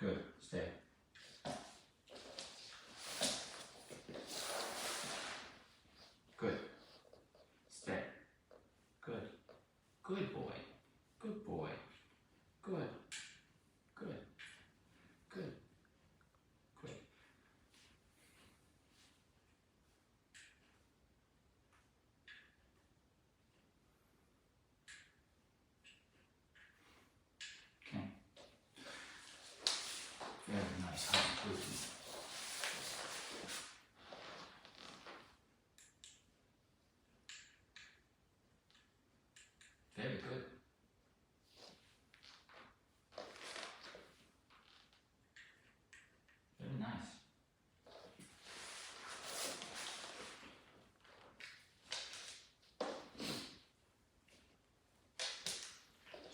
Good, stay. Good, stay. Good, good boy, good boy, good, good, good, good. Okay. Very nice high improvement. Very good. Very nice.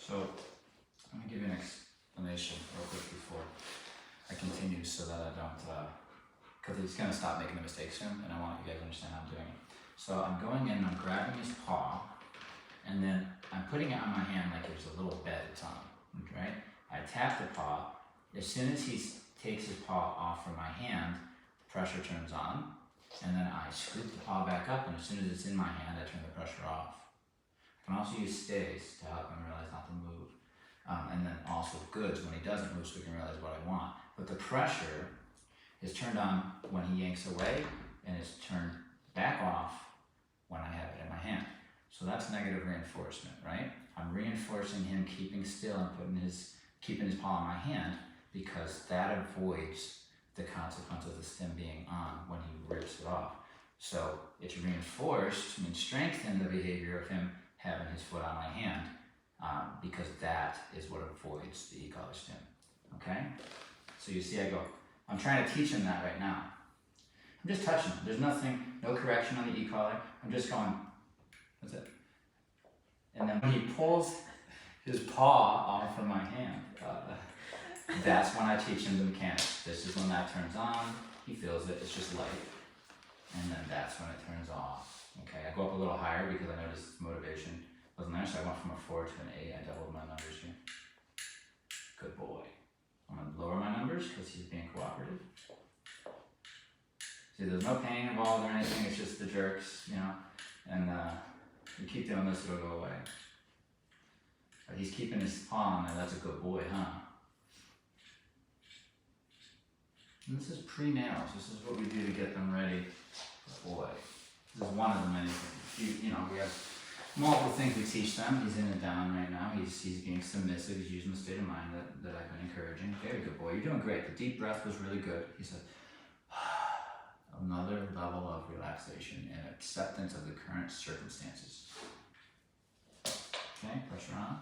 So, let me give you an explanation real quick before I continue so that I don't, because he's going to stop making the mistake soon, and I want you guys to understand how I'm doing it. So I'm going in, I'm grabbing his paw, and then I'm putting it on my hand like there's a little bed it's on, okay? I tap the paw. As soon as he takes his paw off from my hand, pressure turns on, and then I scoop the paw back up, and as soon as it's in my hand, I turn the pressure off. I can also use stays to help him realize not to move. And then also goods when he doesn't move so we can realize what I want. But the pressure is turned on when he yanks away and is turned back off when I have it in my hand. So that's negative reinforcement, right? I'm reinforcing him keeping still and keeping his paw in my hand because that avoids the consequence of the stem being on when he rips it off. So it's reinforced and strengthened the behavior of him having his foot on my hand because that is what avoids the e-collar stem, okay? So you see I go, I'm trying to teach him that right now. I'm just touching him. There's nothing, no correction on the e-collar. I'm just going, that's it. And then when he pulls his paw off from my hand, that's when I teach him the mechanics. This is when that turns on, he feels it, it's just light. And then that's when it turns off. Okay, I go up a little higher because I noticed motivation wasn't there, so I went from a 4 to an 8. I doubled my numbers here. Good boy. I'm going to lower my numbers because he's being cooperative. See, there's no pain involved or anything, it's just the jerks, you know, and you keep doing this, it'll go away. But he's keeping his paw on there, that's a good boy, huh? And this is pre-nails, this is what we do to get them ready for boy. This is one of the many things. You know, we have multiple things we teach them. He's in it down right now. He's being submissive. He's using the state of mind that I've been encouraging. Very good boy. You're doing great. The deep breath was really good. He said, another level of relaxation and acceptance of the current circumstances. Okay, pressure on.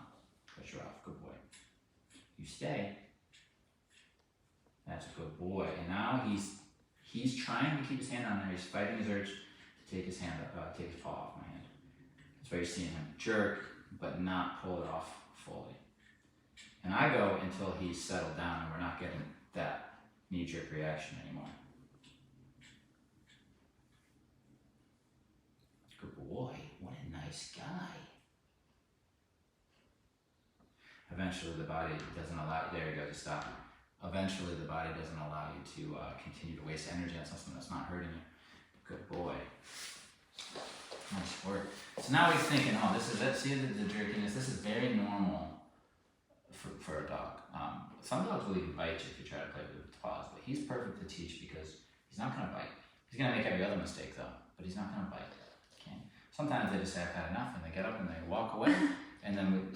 Pressure off, good boy. You stay. That's a good boy. And now he's trying to keep his hand on there. He's fighting his urge to take his hand up, take his paw off my hand. That's why you're seeing him jerk, but not pull it off fully. And I go until he's settled down and we're not getting that knee-jerk reaction anymore. Good boy. What a nice guy. Eventually the body doesn't allow, there you go, just stop. Eventually the body doesn't allow you to continue to waste energy on something that's not hurting you. Good boy. Nice work. So now he's thinking, oh, this is it. See the jerkiness? This is very normal for a dog. Some dogs will even bite you if you try to play with the paws, but he's perfect to teach because he's not going to bite. He's going to make every other mistake though, but he's not going to bite. Okay? Sometimes they just say, I've had enough, and they get up and they walk away, and then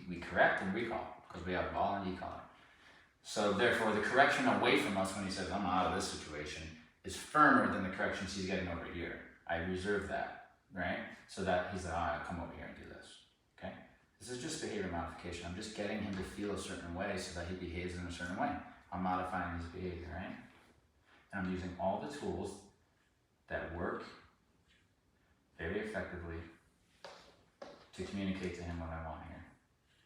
we correct and recall because we have ball and e-collar. So therefore, the correction away from us when he says, I'm out of this situation, is firmer than the corrections he's getting over here. I reserve that, right? So that he's like, all right, come over here and do this, okay? This is just behavior modification. I'm just getting him to feel a certain way so that he behaves in a certain way. I'm modifying his behavior, right? And I'm using all the tools that work very effectively to communicate to him what I want here.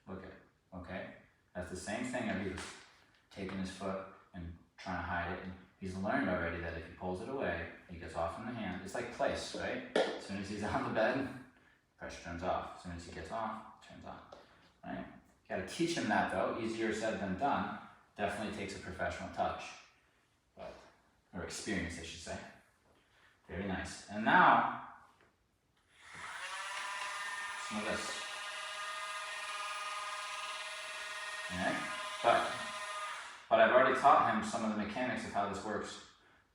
Look at it, okay? That's the same thing that he was taking his foot and trying to hide it. And he's learned already that if he pulls it away, he gets off in the hand. It's like place, right? As soon as he's on the bed, pressure turns off. As soon as he gets off, it turns on, right? You gotta teach him that though. Easier said than done. Definitely takes a professional touch, or experience, I should say. Very nice. And now, some of this. Alright? But I've already taught him some of the mechanics of how this works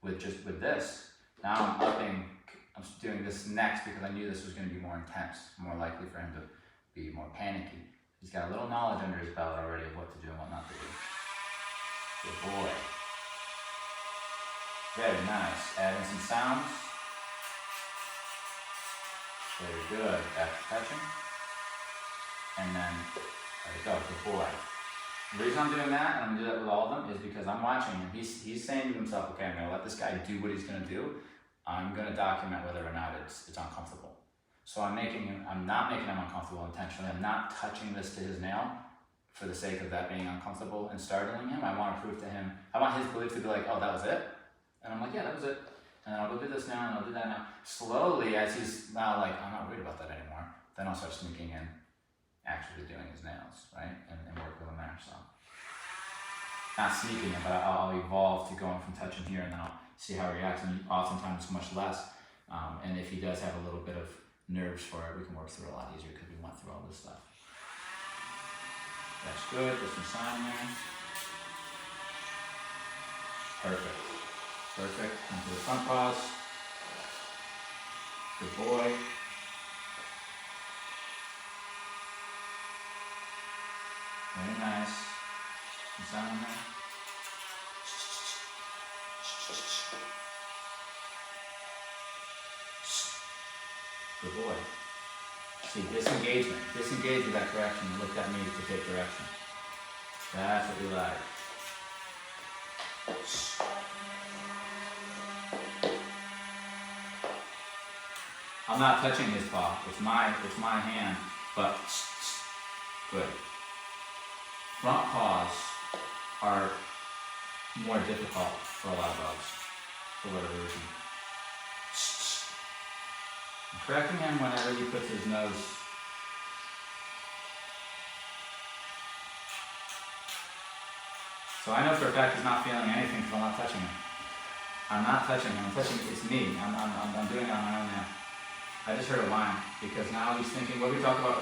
with this. Now I'm doing this next because I knew this was going to be more intense, more likely for him to be more panicky. He's got a little knowledge under his belt already of what to do and what not to do. Good boy. Very nice. Add in some sounds. Very good. Back to touching. And then, there you go, good boy. The reason I'm doing that, and I'm going to do that with all of them, is because I'm watching him. He's saying to himself, okay, I'm going to let this guy do what he's going to do. I'm going to document whether or not it's uncomfortable. So I'm not making him uncomfortable intentionally. I'm not touching this to his nail for the sake of that being uncomfortable and startling him. I want to prove to him, I want his belief to be like, oh, that was it? And I'm like, yeah, that was it. And then I'll go do this now, and I'll do that now. Slowly, as he's now like, I'm not worried about that anymore, then I'll start sneaking in, actually doing his nails, right? And work with him there, so. Not sneaking him, but I'll evolve to going from touching here, and then I'll see how he reacts, and oftentimes much less. And if he does have a little bit of nerves for it, we can work through it a lot easier because we went through all this stuff. That's good, there's some sign there. Perfect. Perfect, into the front paws. Good boy. Very nice. Some sound there. Good boy. See, disengagement. Disengage with that correction and look at me to take direction. That's what we like. I'm not touching his paw. It's my hand, but good. Front paws are more difficult for a lot of dogs, for whatever reason. I'm correcting him whenever he puts his nose. So I know for a fact he's not feeling anything because I'm not touching him. I'm not touching him. I'm touching, it's me. I'm doing it on my own now. I just heard a whine because now he's thinking, what we talked about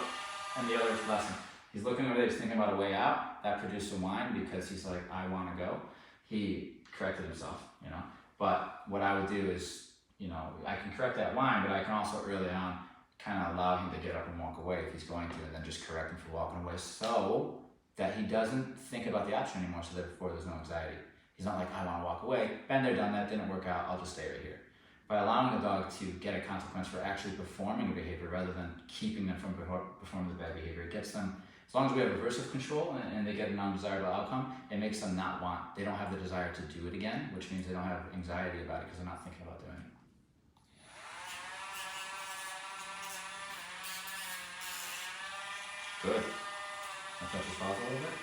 in the other lesson. He's looking over there, he's thinking about a way out. That produced a whine because he's like, I want to go. He corrected himself, you know. But what I would do is, you know, I can correct that whine, but I can also early on kind of allow him to get up and walk away if he's going to, and then just correct him for walking away so that he doesn't think about the option anymore, so therefore there's no anxiety. He's not like, I want to walk away. Been there, done that, didn't work out, I'll just stay right here. By allowing the dog to get a consequence for actually performing a behavior rather than keeping them from performing the bad behavior, it gets them As long as we have aversive control and they get a non-desirable outcome, it makes them not want, they don't have the desire to do it again, which means they don't have anxiety about it because they're not thinking about doing it. Good. I'll touch his paws a little bit.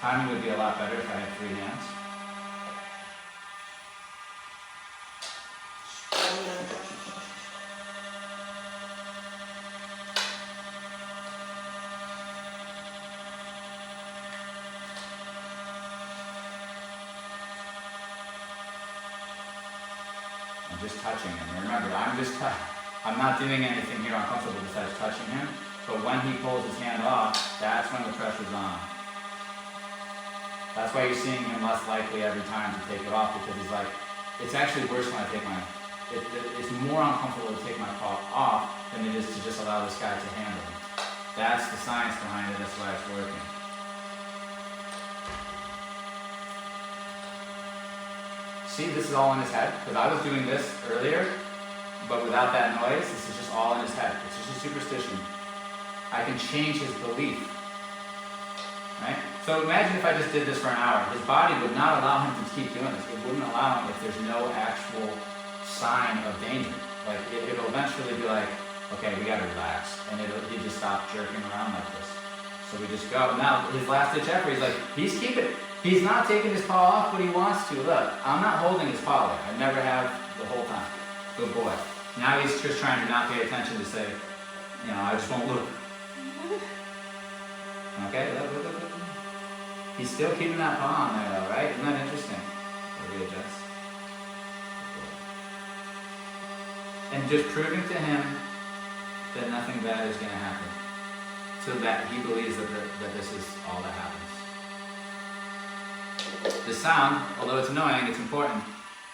Timing would be a lot better if I had 3 hands. I'm just touching him. Remember, I'm not doing anything here uncomfortable besides touching him. But when he pulls his hand off, that's when the pressure's on. That's why you're seeing him less likely every time to take it off, because he's like, it's actually worse when I take it's more uncomfortable to take my paw off than it is to just allow this guy to handle it. That's the science behind it, that's why it's working. See, this is all in his head, because I was doing this earlier, but without that noise, this is just all in his head. It's just a superstition. I can change his belief, right? So imagine if I just did this for an hour. His body would not allow him to keep doing this. It wouldn't allow him if there's no actual sign of danger. Like, it'll eventually be like, okay, we gotta relax. And he'd just stop jerking around like this. So we just go. Now, his last ditch effort, he's like, he's not taking his paw off, but he wants to. Look, I'm not holding his paw there. I never have the whole time. Good boy. Now he's just trying to not pay attention to say, I just won't look. Okay, look. He's still keeping that paw on there though, right? Isn't that interesting? We'll readjust. And just proving to him that nothing bad is going to happen. So that he believes that this is all that happens. The sound, although it's annoying, it's important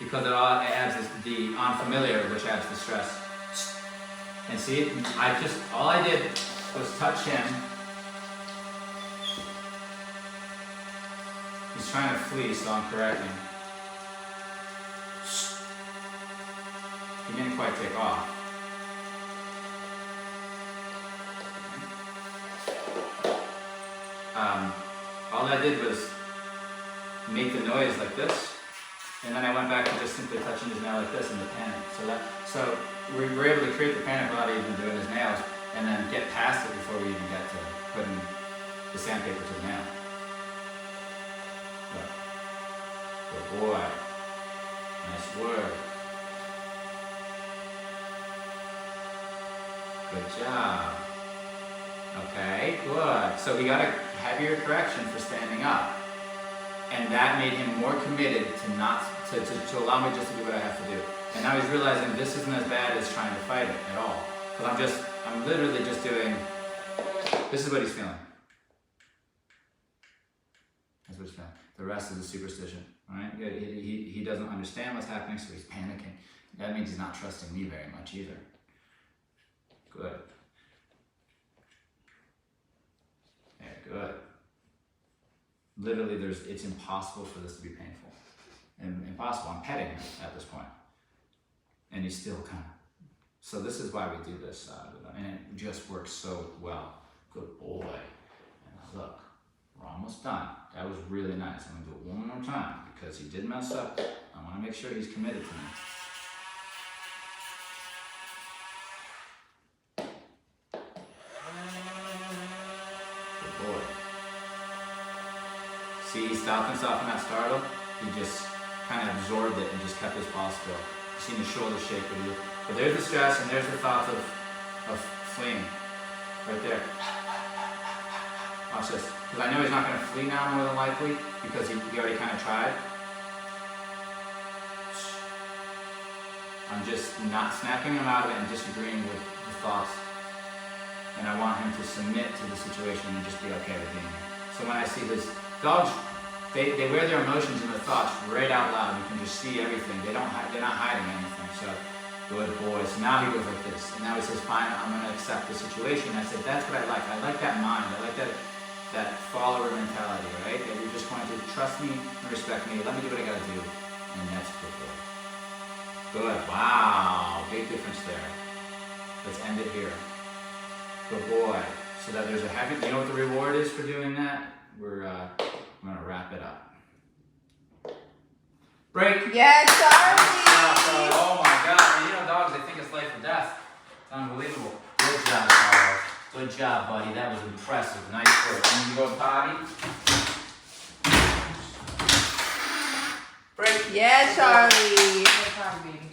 because it adds the unfamiliar, which adds the stress. And see, all I did was touch him. He's trying to flee, so I'm correcting. He didn't quite take off. All I did was make the noise like this, and then I went back to just simply touching his nail like this in the panic. So we were able to create the panic without even doing his nails, and then get past it before we even get to putting the sandpaper to the nail. Good boy. Nice work. Good job. Okay, good. So we got a heavier correction for standing up. And that made him more committed to allow me just to do what I have to do. And now he's realizing this isn't as bad as trying to fight it at all. Because I'm literally just doing, this is what he's feeling. That's what he's feeling. The rest is a superstition, right? He doesn't understand what's happening, so he's panicking. That means he's not trusting me very much either. Good. Yeah, good. Literally, it's impossible for this to be painful. And impossible. I'm petting him at this point. And he's still kind of... So this is why we do this with him. And it just works so well. Good boy. And look, we're almost done. That was really nice. I'm going to do it one more time because he did mess up. I want to make sure he's committed to me. Good boy. See, he stopped himself in that startle. He just kind of absorbed it and just kept his paw still. You see the shoulder shake with you. But there's the stress and there's the thoughts of fleeing. Right there. Watch this. Because I know he's not going to flee now more than likely because he already kind of tried. I'm just not snapping him out of it and disagreeing with the thoughts. And I want him to submit to the situation and just be okay with being here. So when I see his dogs, they wear their emotions and their thoughts right out loud. You can just see everything. They're not hiding anything. So good boy. So now he goes like this. And now he says, fine, I'm going to accept the situation. I said, that's what I like. I like that mind. I like that follower mentality, right? That you're just going to trust me and respect me. Let me do what I got to do. And that's good boy. Good. Wow. Big difference there. Let's end it here. Good boy. So that there's a happy, you know what the reward is for doing that? I'm gonna wrap it up. Break. Yeah, Charlie. Oh my God, you know dogs, they think it's life or death. It's unbelievable. Good job, Charles. Good job, buddy. That was impressive. Nice work. You need to go potty? Break. Yeah, Charlie. Good time, baby.